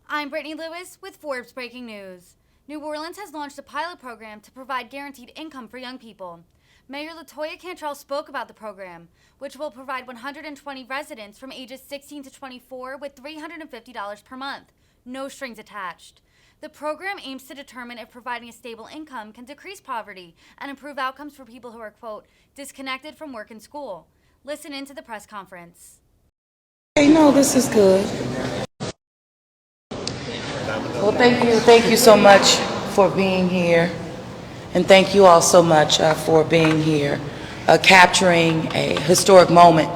I'm Brittany Lewis with Forbes Breaking News. New Orleans has launched a pilot program to provide guaranteed income for young people. Mayor LaToya Cantrell spoke about the program, which will provide 120 residents from ages 16 to 24 with $350 per month, no strings attached. The program aims to determine if providing a stable income can decrease poverty and improve outcomes for people who are, quote, disconnected from work and school. Listen in to the press conference. Hey, no, this is good. Well, thank you so much for being here, and thank you all so much for being here, capturing a historic moment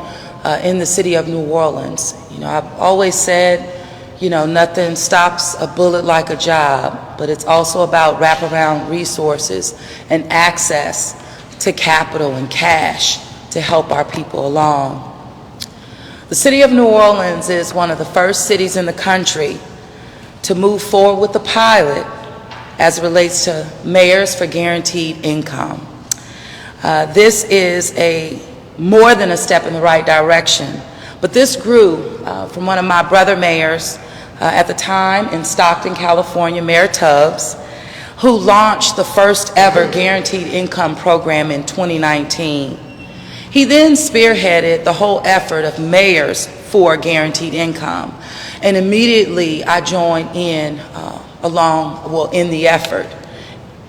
in the city of New Orleans. You know, I've always said, you know, nothing stops a bullet like a job, but it's also about wraparound resources and access to capital and cash to help our people along. The city of New Orleans is one of the first cities in the country to move forward with the pilot as it relates to mayors for guaranteed income. This is more than a step in the right direction, but this grew from one of my brother mayors at the time in Stockton, California, Mayor Tubbs, who launched the first ever guaranteed income program in 2019. He then spearheaded the whole effort of mayors for guaranteed income, and immediately I joined in in the effort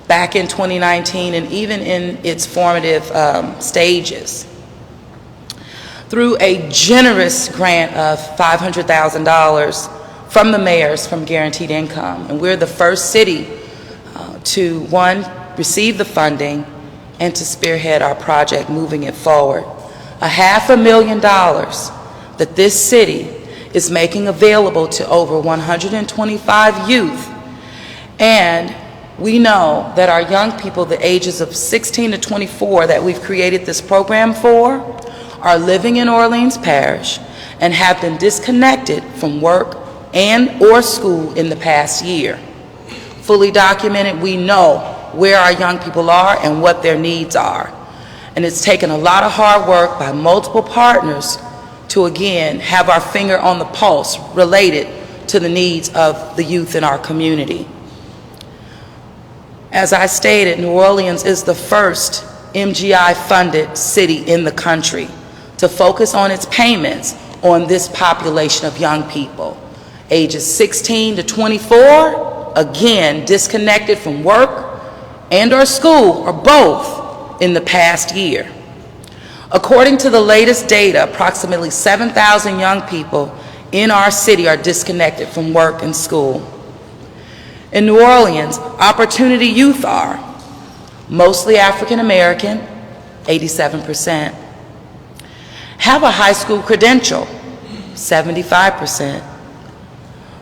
back in 2019 and even in its formative stages. Through a generous grant of $500,000 from the mayors from guaranteed income, and we're the first city to, one, receive the funding and to spearhead our project, moving it forward. $500,000 that this city is making available to over 125 youth. And we know that our young people, the ages of 16 to 24 that we've created this program for, are living in Orleans Parish and have been disconnected from work and or school in the past year. Fully documented, we know where our young people are and what their needs are. And it's taken a lot of hard work by multiple partners to, again, have our finger on the pulse related to the needs of the youth in our community. As I stated, New Orleans is the first MGI-funded city in the country to focus on its payments on this population of young people, ages 16 to 24, again, disconnected from work and or school, or both, in the past year. According to the latest data, approximately 7,000 young people in our city are disconnected from work and school. In New Orleans, opportunity youth are mostly African American, 87%, have a high school credential, 75%,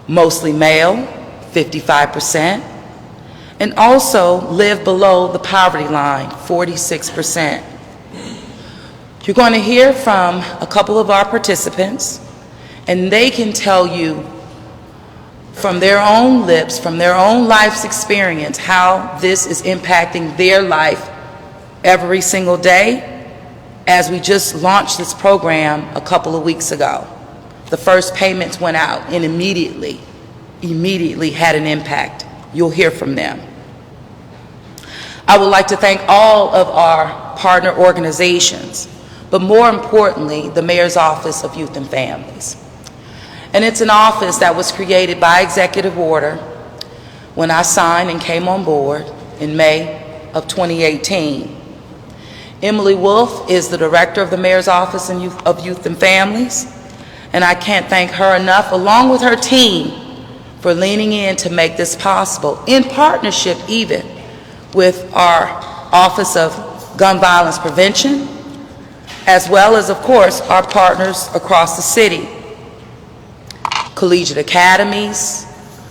mostly male, 55%, and also live below the poverty line, 46%. You're going to hear from a couple of our participants, and they can tell you from their own lips, from their own life's experience, how this is impacting their life every single day, as we just launched this program a couple of weeks ago. The first payments went out and immediately had an impact. You'll hear from them. I would like to thank all of our partner organizations, but more importantly, the Mayor's Office of Youth and Families. And it's an office that was created by executive order when I signed and came on board in May of 2018. Emily Wolf is the director of the Mayor's Office of Youth and Families, and I can't thank her enough, along with her team, for leaning in to make this possible, in partnership even with our Office of Gun Violence Prevention, as well as, of course, our partners across the city. Collegiate Academies,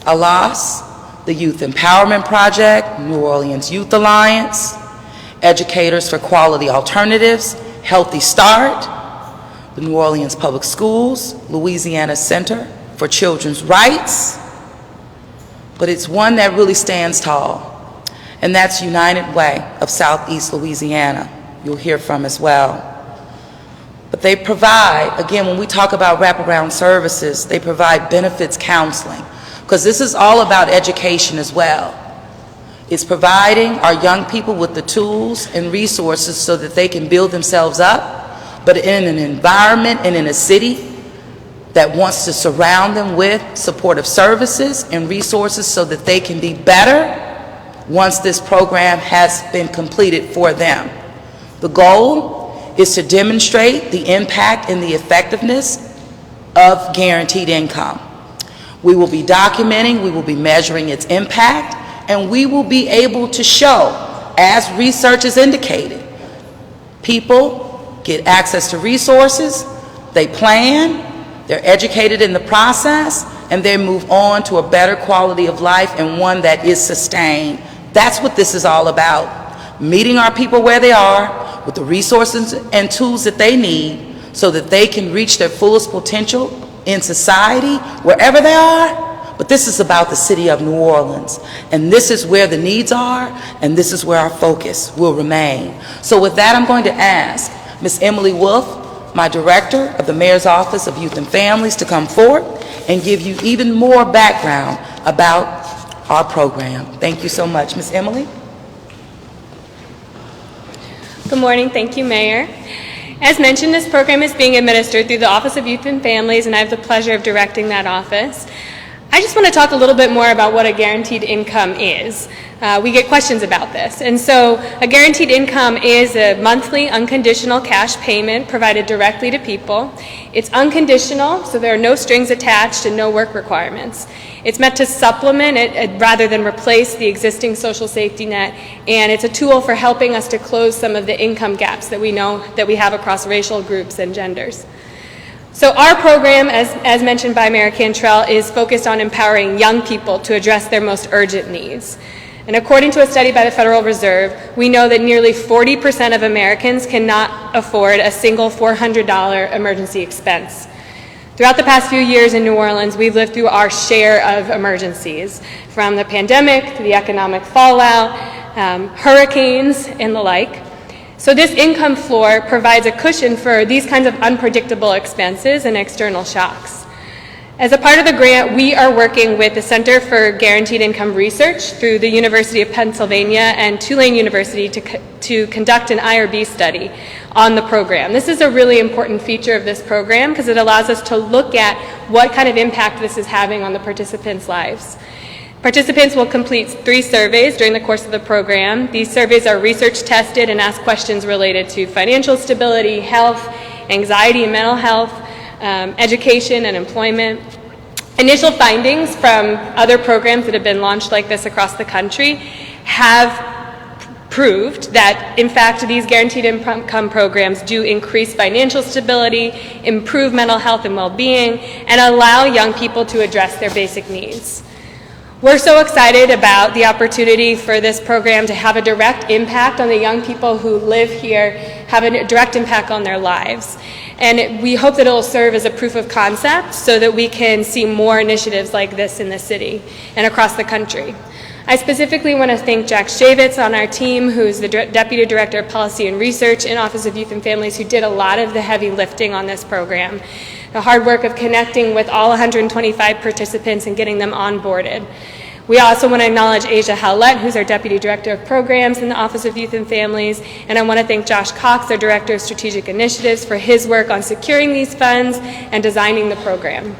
ALAS, the Youth Empowerment Project, New Orleans Youth Alliance, Educators for Quality Alternatives, Healthy Start, the New Orleans Public Schools, Louisiana Center for Children's Rights, but it's one that really stands tall, and that's United Way of Southeast Louisiana, you'll hear from as well. But they provide, again, when we talk about wraparound services, they provide benefits counseling, because this is all about education as well. It's providing our young people with the tools and resources so that they can build themselves up, but in an environment and in a city that wants to surround them with supportive services and resources so that they can be better once this program has been completed for them. The goal is to demonstrate the impact and the effectiveness of guaranteed income. We will be documenting, we will be measuring its impact, and we will be able to show, as research has indicated, people get access to resources, they plan, they're educated in the process, and they move on to a better quality of life and one that is sustained. That's what this is all about. Meeting our people where they are with the resources and tools that they need so that they can reach their fullest potential in society, wherever they are. But this is about the city of New Orleans, and this is where the needs are, and this is where our focus will remain. So with that, I'm going to ask Ms. Emily Wolf, my director of the Mayor's Office of Youth and Families, to come forward and give you even more background about our program. Thank you so much. Ms. Emily? Good morning. Thank you, Mayor. As mentioned, this program is being administered through the Office of Youth and Families, and I have the pleasure of directing that office. I just want to talk a little bit more about what a guaranteed income is. We get questions about this. And so a guaranteed income is a monthly unconditional cash payment provided directly to people. It's unconditional, so there are no strings attached and no work requirements. It's meant to supplement it rather than replace the existing social safety net, and it's a tool for helping us to close some of the income gaps that we know that we have across racial groups and genders. So our program, as mentioned by Mayor Cantrell, is focused on empowering young people to address their most urgent needs. And according to a study by the Federal Reserve, we know that nearly 40% of Americans cannot afford a single $400 emergency expense. Throughout the past few years in New Orleans, we've lived through our share of emergencies, from the pandemic to the economic fallout, hurricanes, and the like. So this income floor provides a cushion for these kinds of unpredictable expenses and external shocks. As a part of the grant, we are working with the Center for Guaranteed Income Research through the University of Pennsylvania and Tulane University to conduct an IRB study on the program. This is a really important feature of this program because it allows us to look at what kind of impact this is having on the participants' lives. Participants will complete 3 surveys during the course of the program. These surveys are research tested and ask questions related to financial stability, health, anxiety and mental health, education and employment. Initial findings from other programs that have been launched like this across the country have proved that, in fact, these guaranteed income programs do increase financial stability, improve mental health and well-being, and allow young people to address their basic needs. We're so excited about the opportunity for this program to have a direct impact on the young people who live here, have a direct impact on their lives. And we hope that it will serve as a proof of concept so that we can see more initiatives like this in the city and across the country. I specifically want to thank Jack Shavitz on our team, who's the Deputy Director of Policy and Research in Office of Youth and Families, who did a lot of the heavy lifting on this program. The hard work of connecting with all 125 participants and getting them onboarded. We also want to acknowledge Asia Howlett, who's our Deputy Director of Programs in the Office of Youth and Families, and I want to thank Josh Cox, our Director of Strategic Initiatives, for his work on securing these funds and designing the program.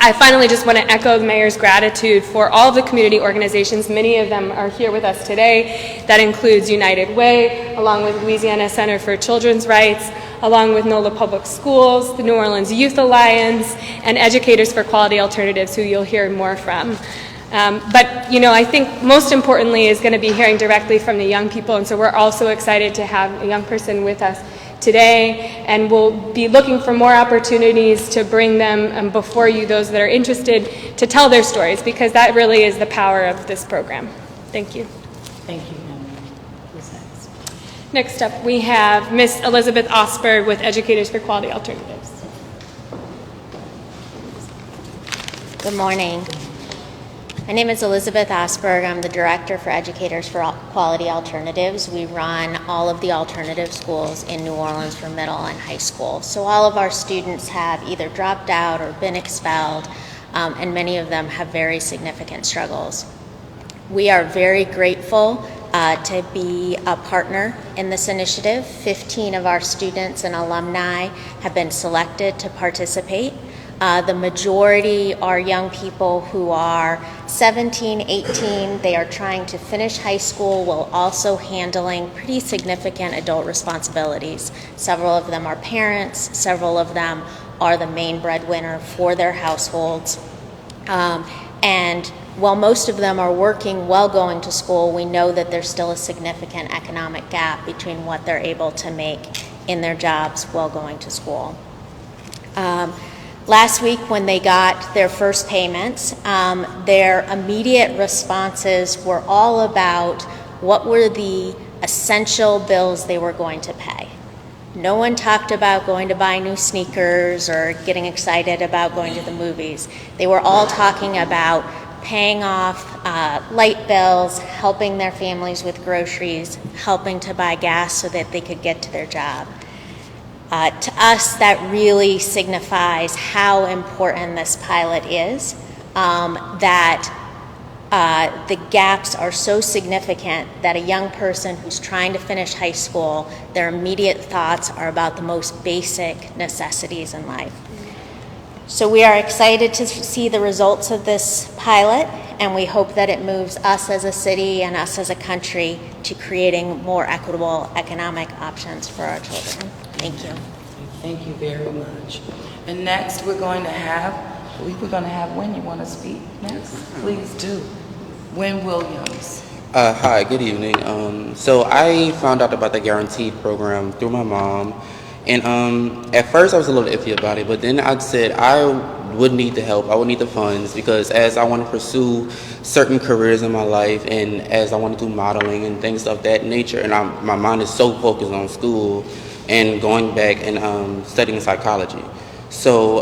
I finally just want to echo the Mayor's gratitude for all of the community organizations. Many of them are here with us today. That includes United Way, along with Louisiana Center for Children's Rights, along with NOLA Public Schools, the New Orleans Youth Alliance, and Educators for Quality Alternatives, who you'll hear more from. But, you know, I think most importantly is going to be hearing directly from the young people, and so we're also excited to have a young person with us today, and we'll be looking for more opportunities to bring them before you, those that are interested, to tell their stories, because that really is the power of this program. Thank you. Thank you. Next up, we have Ms. Elizabeth Osberg with Educators for Quality Alternatives. Good morning. My name is Elizabeth Osberg. I'm the Director for Educators for Quality Alternatives. We run all of the alternative schools in New Orleans for middle and high school. So all of our students have either dropped out or been expelled and many of them have very significant struggles. We are very grateful to be a partner in this initiative. 15 of our students and alumni have been selected to participate. The majority are young people who are 17, 18. They are trying to finish high school while also handling pretty significant adult responsibilities. Several of them are parents. Several of them are the main breadwinner for their households. And while most of them are working while going to school, we know that there's still a significant economic gap between what they're able to make in their jobs while going to school. Last week, when they got their first payments, their immediate responses were all about what were the essential bills they were going to pay. No one talked about going to buy new sneakers or getting excited about going to the movies. They were all talking about paying off light bills, helping their families with groceries, helping to buy gas so that they could get to their job. To us, that really signifies how important this pilot is, that the gaps are so significant that a young person who's trying to finish high school, their immediate thoughts are about the most basic necessities in life. So we are excited to see the results of this pilot, and we hope that it moves us as a city and us as a country to creating more equitable economic options for our children. Thank you. Thank you very much. And next we're going to have, I believe we're going to have Wynn. You want to speak next? Please do. Wynn Williams. Hi, good evening. So I found out about the Guaranteed program through my mom. And at first I was a little iffy about it, but then I said I would need the help, I would need the funds, because as I want to pursue certain careers in my life and as I want to do modeling and things of that nature, and my mind is so focused on school and going back and studying psychology. So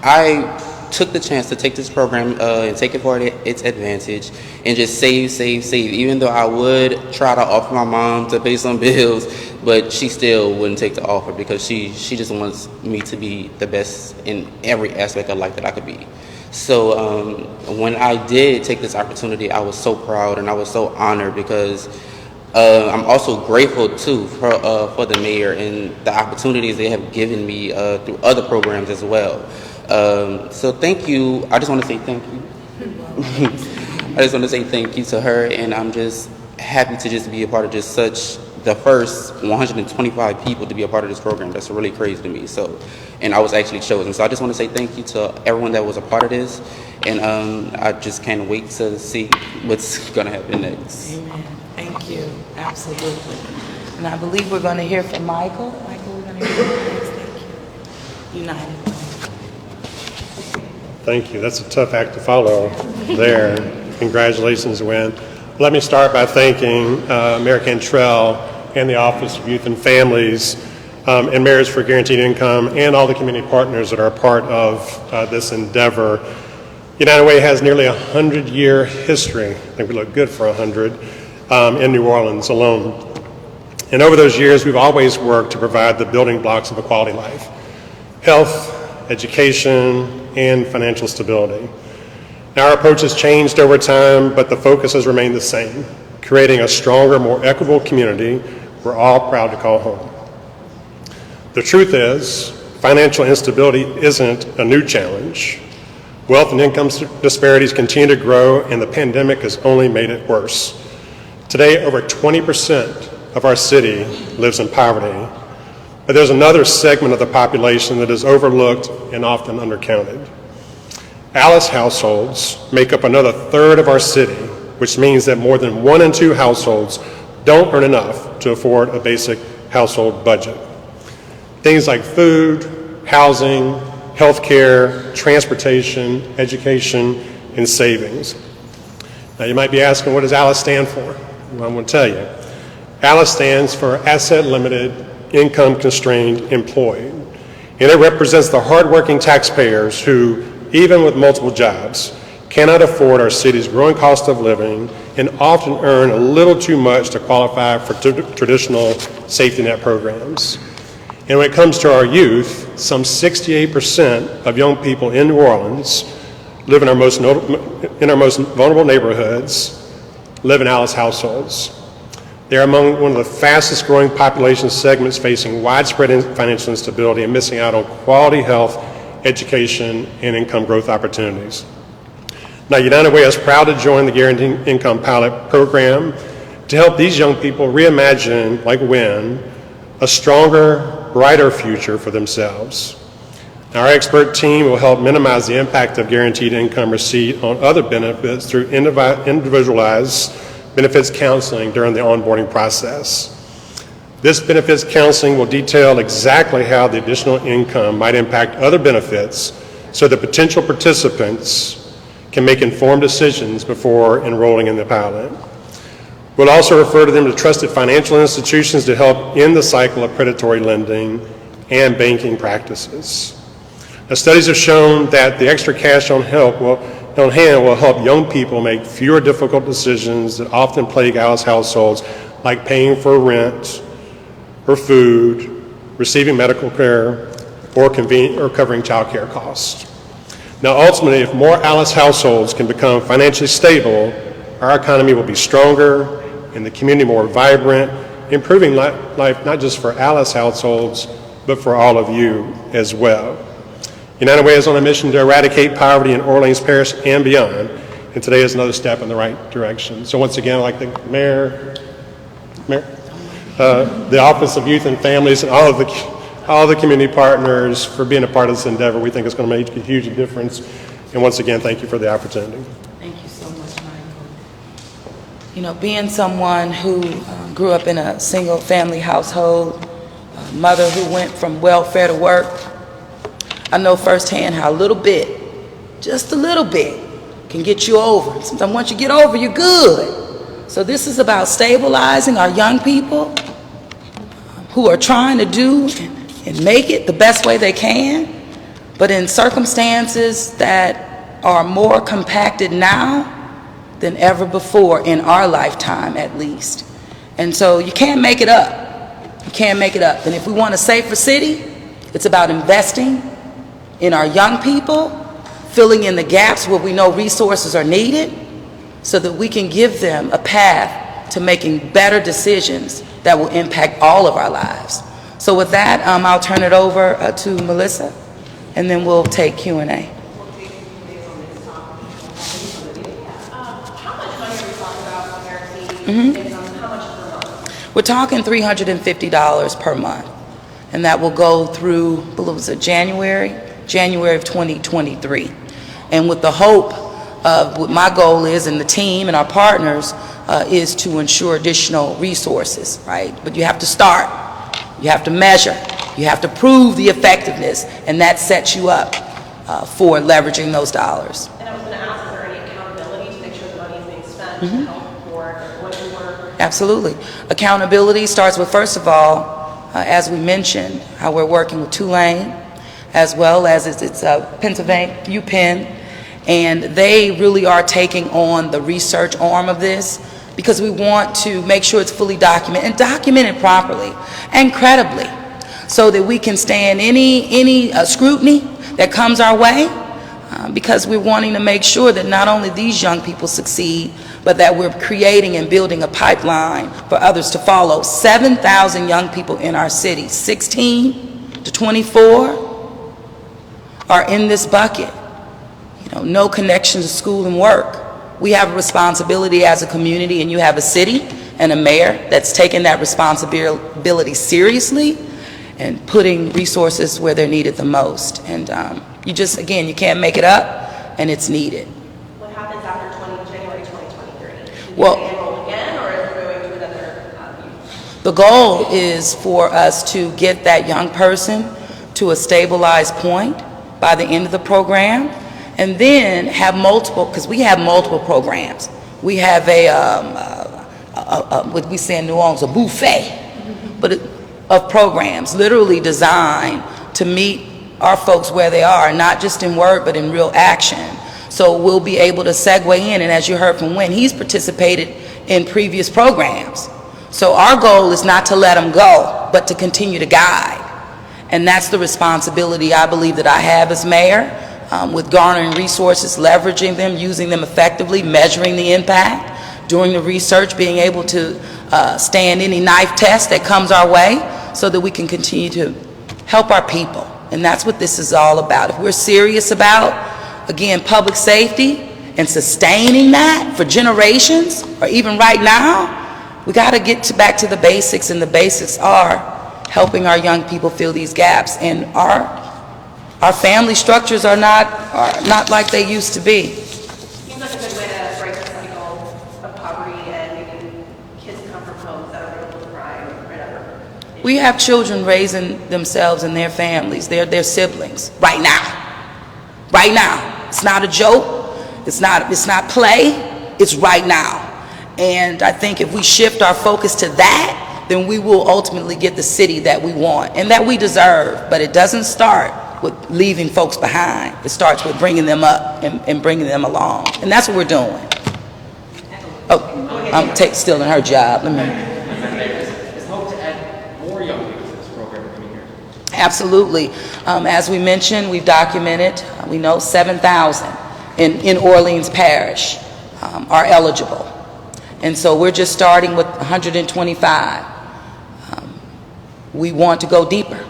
I took the chance to take this program and take it for its advantage and just save, even though I would try to offer my mom to pay some bills, but she still wouldn't take the offer because she just wants me to be the best in every aspect of life that I could be. So when I did take this opportunity, I was so proud and I was so honored because I'm also grateful too for the mayor and the opportunities they have given me through other programs as well. So thank you. I just want to say thank you. I just want to say thank you to her, and I'm just happy to just be a part of just such the first 125 people to be a part of this program. That's really crazy to me. So, and I was actually chosen. So I just want to say thank you to everyone that was a part of this, and I just can't wait to see what's gonna happen next. Amen. Thank you. Absolutely. And I believe we're going to hear from Michael. Michael, we're going to hear from you next. Thank you. United. Thank you. That's a tough act to follow there. Congratulations, Wynn. Let me start by thanking Mayor Cantrell and the Office of Youth and Families and Mayors for Guaranteed Income and all the community partners that are a part of this endeavor. United Way has nearly 100-year history. I think we look good for 100 in New Orleans alone. And over those years, we've always worked to provide the building blocks of a quality life: health, education, and financial stability. Now, our approach has changed over time, but the focus has remained the same: creating a stronger, more equitable community we're all proud to call home. The truth is, financial instability isn't a new challenge. Wealth and income disparities continue to grow, and the pandemic has only made it worse. Today, over 20% of our city lives in poverty, but there's another segment of the population that is overlooked and often undercounted. ALICE households make up another third of our city, which means that more than 1 in 2 households don't earn enough to afford a basic household budget. Things like food, housing, healthcare, transportation, education, and savings. Now you might be asking, what does ALICE stand for? Well, I'm going to tell you. ALICE stands for Asset Limited, Income Constrained Employed. And it represents the hardworking taxpayers who, even with multiple jobs, cannot afford our city's growing cost of living and often earn a little too much to qualify for traditional safety net programs. And when it comes to our youth, some 68% of young people in New Orleans live in our most vulnerable neighborhoods, live in ALICE households. They're among one of the fastest growing population segments facing widespread financial instability and missing out on quality health, education, and income growth opportunities. Now, United Way is proud to join the Guaranteed Income Pilot Program to help these young people reimagine, like WIN, a stronger, brighter future for themselves. Our expert team will help minimize the impact of guaranteed income receipt on other benefits through individualized benefits counseling during the onboarding process. This benefits counseling will detail exactly how the additional income might impact other benefits so that potential participants can make informed decisions before enrolling in the pilot. We'll also refer to them to trusted financial institutions to help end the cycle of predatory lending and banking practices. Now, studies have shown that the extra cash on hand will help young people make fewer difficult decisions that often plague ALICE households, like paying for rent or food, receiving medical care, or covering child care costs. Now, ultimately, if more ALICE households can become financially stable, our economy will be stronger and the community more vibrant, improving life not just for ALICE households, but for all of you as well. United Way is on a mission to eradicate poverty in Orleans Parish and beyond, and today is another step in the right direction. So once again, I'd like to thank the Office of Youth and Families and all the community partners for being a part of this endeavor. We think it's going to make a huge difference. And once again, thank you for the opportunity. Thank you so much, Michael. You know, being someone who grew up in a single family household, a mother who went from welfare to work, I know firsthand how a little bit, just a little bit, can get you over. Sometimes once you get over, you're good. So this is about stabilizing our young people who are trying to do and make it the best way they can, but in circumstances that are more compacted now than ever before in our lifetime, at least. And so you can't make it up. You can't make it up. And if we want a safer city, it's about investing in our young people, filling in the gaps where we know resources are needed so that we can give them a path to making better decisions that will impact all of our lives. So with that, I'll turn it over to Melissa, and then we'll take Q&A. How much money are we talking about guaranteed income? How much per month? We're talking $350 per month, and that will go through, I believe it was January of 2023. And with the hope of what my goal is, and the team and our partners, is to ensure additional resources, right? But you have to start, you have to measure, you have to prove the effectiveness, and that sets you up for leveraging those dollars. And I was going to ask, is there any accountability to make sure the money is being spent to help for what you work? Absolutely. Accountability starts with, first of all, as we mentioned, how we're working with Tulane, as well as it's Pennsylvania, UPenn, and they really are taking on the research arm of this because we want to make sure it's fully documented and documented properly and credibly so that we can stand any scrutiny that comes our way because we're wanting to make sure that not only these young people succeed, but that we're creating and building a pipeline for others to follow. 7,000 young people in our city, 16 to 24, are in this bucket. You know, no connection to school and work. We have a responsibility as a community, and you have a city and a mayor that's taking that responsibility seriously and putting resources where they're needed the most. And you just, again, you can't make it up, and it's needed. What happens after January 2023? Well, Do they enroll again, or is it going to another youth? The goal is for us to get that young person to a stabilized point by the end of the program, and then have multiple, because we have multiple programs. We have what we say in New Orleans, a buffet, but of programs literally designed to meet our folks where they are, not just in word, but in real action. So we'll be able to segue in, and as you heard from Wynn, he's participated in previous programs. So our goal is not to let them go, but to continue to guide. And that's the responsibility I believe that I have as mayor, with garnering resources, leveraging them, using them effectively, measuring the impact, doing the research, being able to stand any knife test that comes our way so that we can continue to help our people. And that's what this is all about. If we're serious about, again, public safety and sustaining that for generations, or even right now, we got to get back to the basics, and the basics are helping our young people fill these gaps. And our family structures are not like they used to be. Seems like a good way to break the cycle of poverty and making kids come from homes that are riddled with crime or whatever. We have children raising themselves and their families, their siblings, right now. Right now. It's not a joke. It's not play. It's right now. And I think if we shift our focus to that, then we will ultimately get the city that we want and that we deserve. But it doesn't start with leaving folks behind. It starts with bringing them up and bringing them along. And that's what we're doing. Oh, I'm stealing her job. Let me. Absolutely. As we mentioned, we've documented, we know 7,000 in Orleans Parish are eligible. And so we're just starting with 125. We want to go deeper.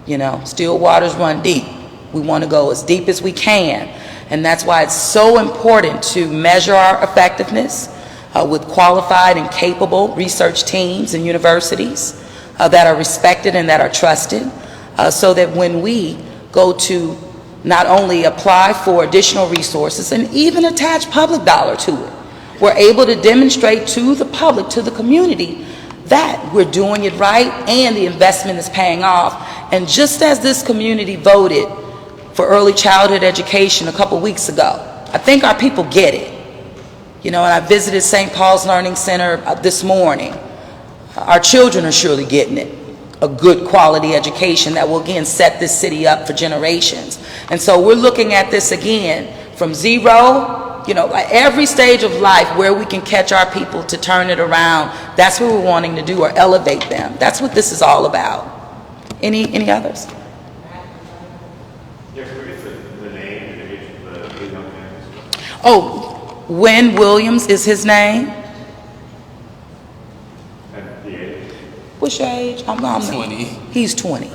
You know, still waters run deep. We want to go as deep as we can. And that's why it's so important to measure our effectiveness with qualified and capable research teams and universities that are respected and that are trusted, so that when we go to not only apply for additional resources and even attach public dollar to it, we're able to demonstrate to the public, to the community, that we're doing it right and the investment is paying off. And just as this community voted for early childhood education a couple weeks ago, I think our people get it. You know, and I visited St. Paul's Learning Center this morning. Our children are surely getting it. A good quality education that will again set this city up for generations. And so we're looking at this again from zero, you know, like every stage of life where we can catch our people to turn it around. That's what we're wanting to do, or elevate them. That's what this is all about. Any others? Oh, Wynn Williams is his name. What's your age? I'm 20. He's 20.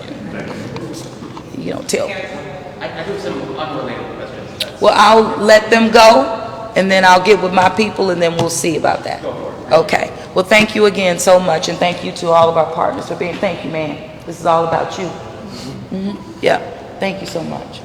You don't tell. I do some unrelated questions. Well, I'll let them go, and then I'll get with my people, and then we'll see about that. Go for it. Okay. Well, thank you again so much, and thank you to all of our partners for being. Thank you, man. This is all about you. Yeah. Thank you so much.